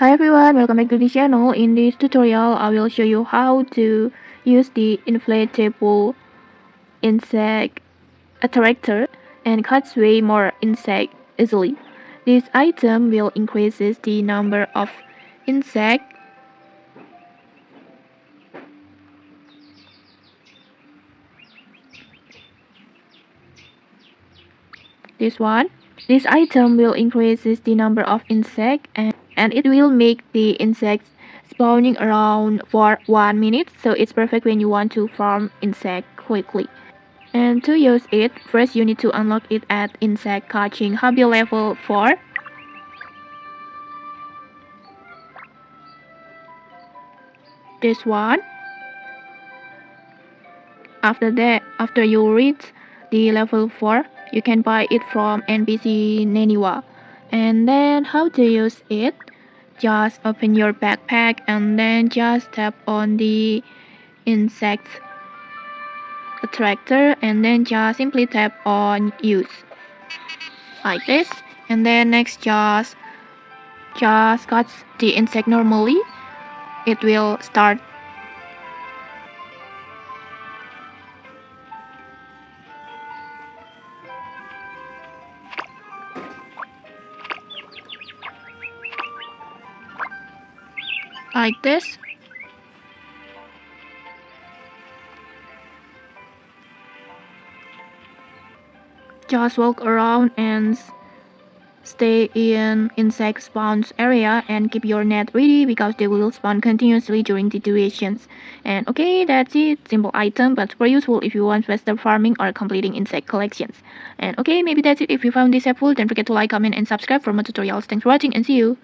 Hi everyone, welcome back to the channel. In this tutorial, I will show you how to use the inflatable insect attractor and catch way more insects easily. This item will increase the number of insects. This item will increase the number of insects and it will make the insects spawning around for 1 minute, so it's perfect when you want to farm insect quickly. And to use it, first you need to unlock it at insect catching hobby level 4. This one. After you reach the level 4, you can buy it from NPC Naniwa. And then how to use it? Just open your backpack and then just tap on the insect attractor and then just simply tap on use like this. And then next just catch the insect normally. It will start like this. Just walk around and stay in insect spawns area and keep your net ready because they will spawn continuously during the durations. And okay, that's it. Simple item but super useful if you want faster farming or completing insect collections. And okay, maybe that's it. If you found this helpful, don't forget to like, comment and subscribe for more tutorials. Thanks for watching and see you.